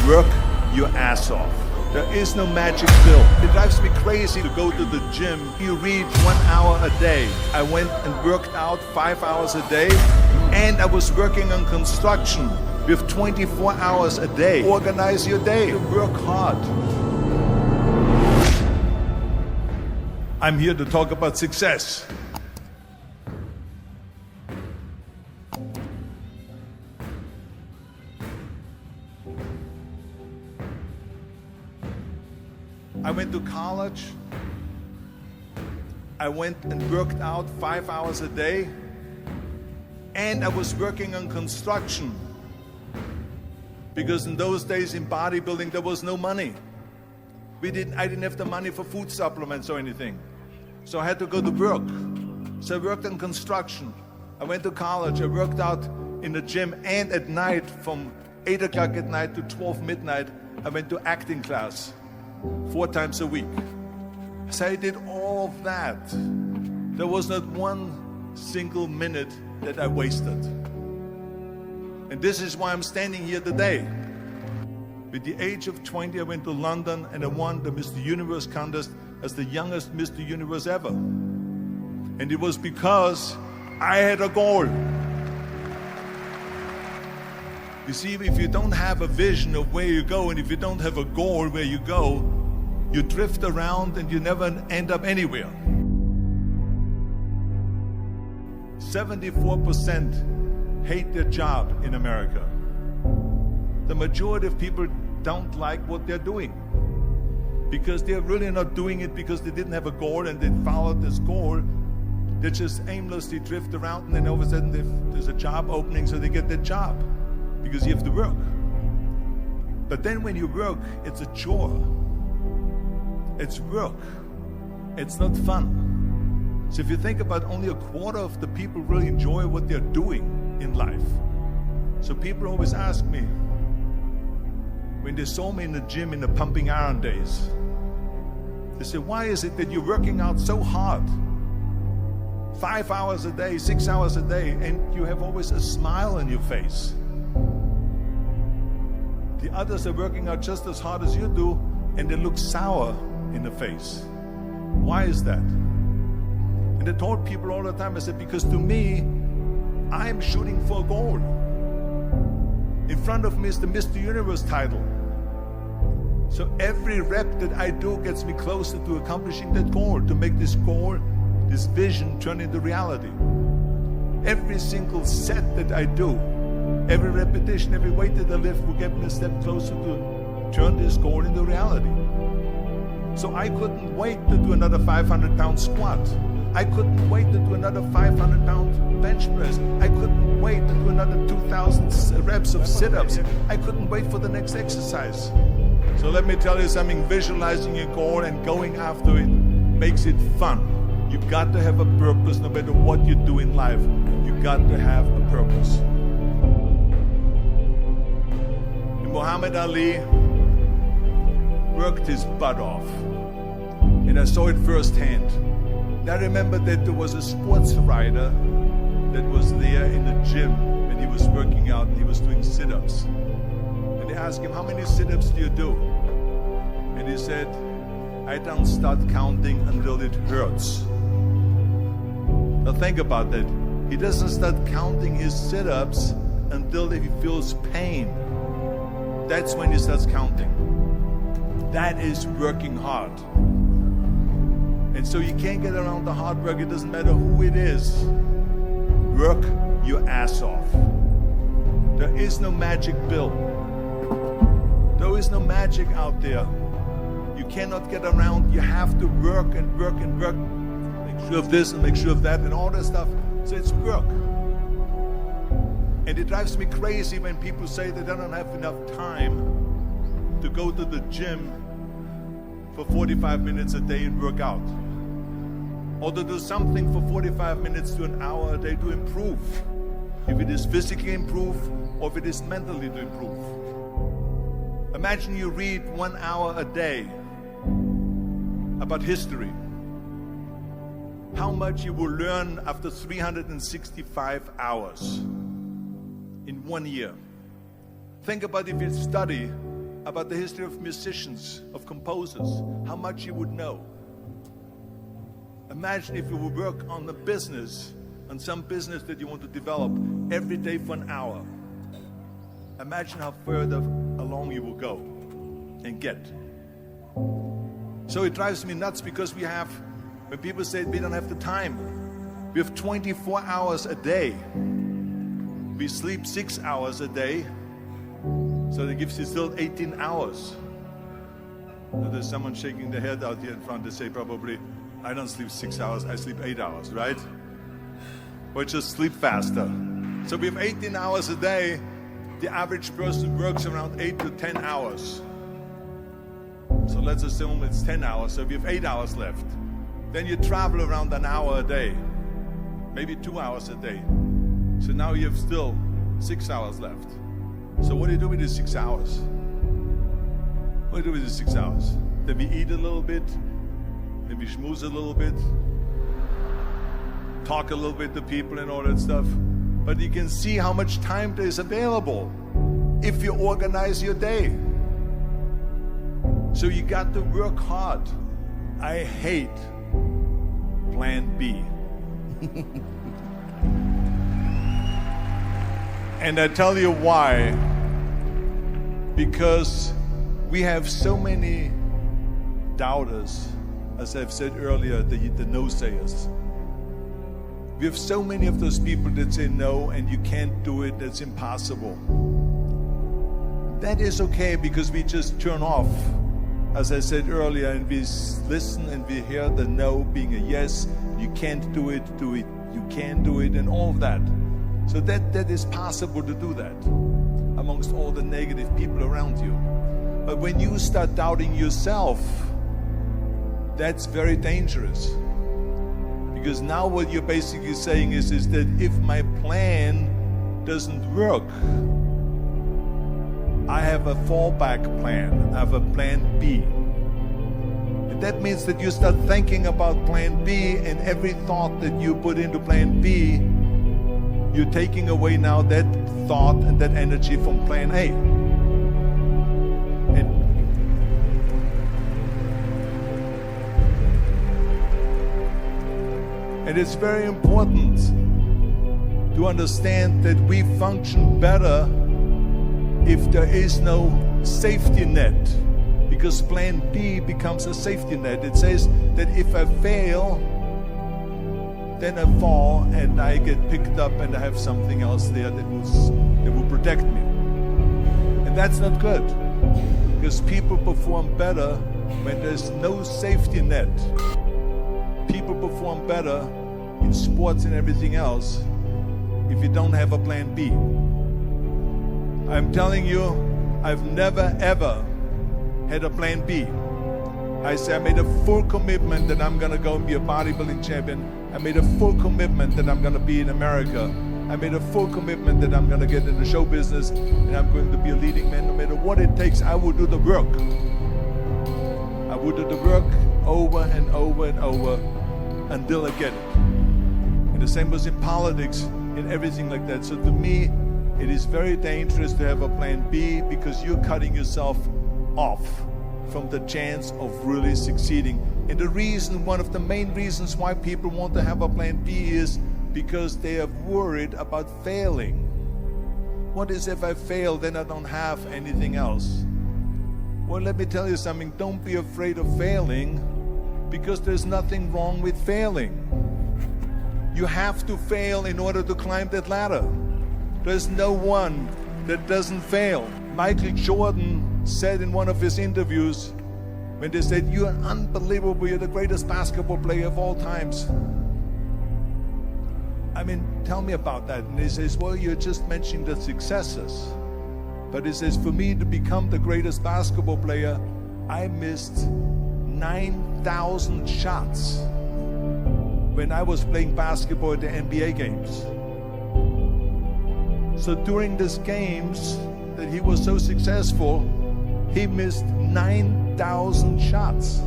Work your ass off. There is no magic pill. It drives me crazy to go to the gym. You read 1 hour a day. I went and worked out 5 hours a day, and I was working on construction with 24 hours a day. Organize your day. Work hard. I'm here to talk about success. I went to college. I went and worked out 5 hours a day, and I was working on construction. Because in those days in bodybuilding there was no money. I didn't have the money for food supplements or anything. So I had to go to work. So I worked on construction. I went to college. I worked out in the gym, and at night from 8 o'clock at night to 12 midnight, I went to acting class 4 times a week. So I did all of that. There was not one single minute that I wasted. And this is why I'm standing here today. With the age of 20, I went to London and I won the Mr. Universe contest as the youngest Mr. Universe ever. And it was because I had a goal. You see, if you don't have a vision of where you go, and if you don't have a goal where you go, you drift around and you never end up anywhere. 74% hate their job in America. The majority of people don't like what they're doing because they're really not doing it because they didn't have a goal and they followed this goal. They just aimlessly drift around, and then all of a sudden there's a job opening, so they get that job because you have to work. But then when you work, it's a chore. It's work. It's not fun. So if you think about, only a quarter of the people really enjoy what they're doing in life. So people always ask me, when they saw me in the gym in the pumping iron days, they say, why is it that you're working out so hard? 5 hours a day, 6 hours a day, and you have always a smile on your face. The others are working out just as hard as you do, and they look sour in the face. Why is that? And I told people all the time, I said, because to me, I'm shooting for a goal. In front of me is the Mr. Universe title. So every rep that I do gets me closer to accomplishing that goal, to make this goal, this vision turn into reality. Every single set that I do, every repetition, every weight that I lift will get me a step closer to turn this goal into reality. So I couldn't wait to do another 500-pound squat. I couldn't wait to do another 500-pound bench press. I couldn't wait to do another 2,000 reps of sit-ups. I couldn't wait for the next exercise. So let me tell you something, visualizing your goal and going after it makes it fun. You got to have a purpose no matter what you do in life. You got to have a purpose. And Muhammad Ali worked his butt off. And I saw it firsthand. And I remember that there was a sports writer that was there in the gym when he was working out and he was doing sit-ups. And they asked him, how many sit-ups do you do? And he said, I don't start counting until it hurts. Now think about that. He doesn't start counting his sit-ups until he feels pain. That's when he starts counting. That is working hard. And so you can't get around the hard work. It doesn't matter who it is. Work your ass off. There is no magic pill. There is no magic out there. You cannot get around. You have to work and work and work. Make sure of this and make sure of that and all that stuff. So it's work. And it drives me crazy when people say that they don't have enough time to go to the gym for 45 minutes a day and work out. Or to do something for 45 minutes to an hour a day to improve. If it is physically improve or if it is mentally to improve. Imagine you read 1 hour a day about history. How much you will learn after 365 hours in 1 year. Think about if you study about the history of musicians, of composers, how much you would know. Imagine if you would work on the business, on some business that you want to develop every day for an hour. Imagine how further along you will go and get. So it drives me nuts because when people say we don't have the time, we have 24 hours a day. We sleep 6 hours a day, so that gives you still 18 hours. So there's someone shaking their head out here in front to say probably, I don't sleep 6 hours, I sleep 8 hours, right? Or just sleep faster. So we have 18 hours a day. The average person works around 8 to 10 hours. So let's assume it's 10 hours, so we have 8 hours left. Then you travel around an hour a day, maybe 2 hours a day. So now you have still 6 hours left. So what do you do with these 6 hours? What do you do with these 6 hours? Then we eat a little bit, then we schmooze a little bit, talk a little bit to people and all that stuff. But you can see how much time there is available if you organize your day. So you got to work hard. I hate plan B. And I tell you why. Because we have so many doubters, as I've said earlier, the no-sayers. We have so many of those people that say no and you can't do it, that's impossible. That is okay because we just turn off, as I said earlier, and we listen and we hear the no being a yes. You can't do it, you can do it, and all of that. So that is possible to do that amongst all the negative people around you. But when you start doubting yourself, that's very dangerous. Because now what you're basically saying is that if my plan doesn't work, I have a fallback plan, I have a plan B. And that means that you start thinking about plan B, and every thought that you put into plan B, you're taking away now that thought and that energy from plan A. And it's very important to understand that we function better if there is no safety net, because plan B becomes a safety net. It says that if I fail, then I fall and I get picked up and I have something else there that will protect me. And that's not good, because people perform better when there's no safety net. People perform better in sports and everything else if you don't have a plan B. I'm telling you, I've never ever had a plan B. I say I made a full commitment that I'm gonna go and be a bodybuilding champion. I made a full commitment that I'm gonna be in America. I made a full commitment that I'm gonna get in the show business and I'm going to be a leading man. No matter what it takes, I will do the work. I will do the work over and over and over until I get it. And the same was in politics, in everything like that. So to me, it is very dangerous to have a plan B, because you're cutting yourself off from the chance of really succeeding. And the reason, one of the main reasons why people want to have a plan B is because they are worried about failing. What is if I fail, then I don't have anything else? Well, let me tell you something. Don't be afraid of failing, because there's nothing wrong with failing. You have to fail in order to climb that ladder. There's no one that doesn't fail. Michael Jordan said in one of his interviews, when they said, "You're unbelievable, you're the greatest basketball player of all times." I mean, tell me about that. And he says, well, you're just mentioning the successes. But he says, for me to become the greatest basketball player, I missed 9,000 shots when I was playing basketball at the NBA games. So during these games that he was so successful, he missed 9,000 shots.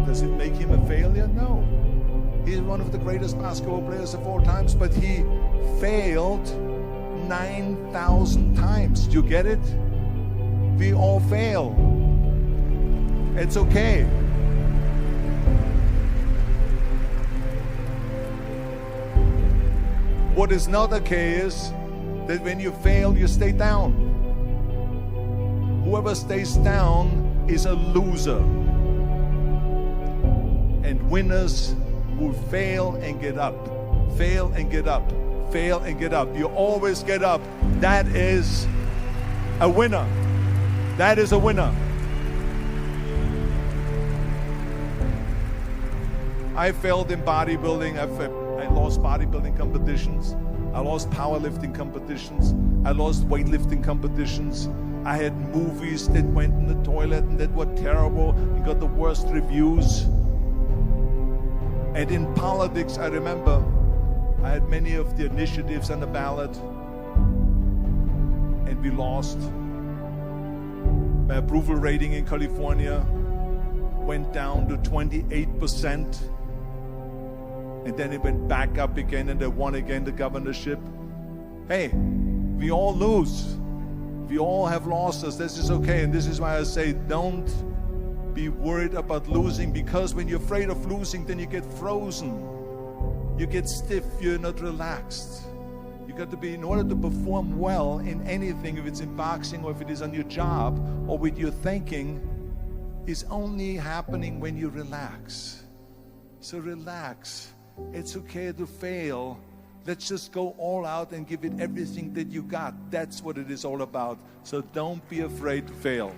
Does it make him a failure? No. He's one of the greatest basketball players of all times, but he failed 9,000 times. Do you get it? We all fail. It's okay. What is not okay is that when you fail, you stay down. Whoever stays down is a loser. And winners will fail and get up. Fail and get up. Fail and get up. You always get up. That is a winner. That is a winner. I failed in bodybuilding. I lost bodybuilding competitions. I lost powerlifting competitions. I lost weightlifting competitions. I had movies that went in the toilet and that were terrible and got the worst reviews. And in politics, I remember I had many of the initiatives on the ballot, and we lost. My approval rating in California went down to 28%. And then it went back up again, and they won again the governorship. Hey, we all lose. We all have losses. This is okay. And this is why I say don't be worried about losing, because when you're afraid of losing, then you get frozen. You get stiff. You're not relaxed. You got to be, in order to perform well in anything, if it's in boxing or if it is on your job or with your thinking, is only happening when you relax. So relax. It's okay to fail. Let's just go all out and give it everything that you got. That's what it is all about. So don't be afraid to fail.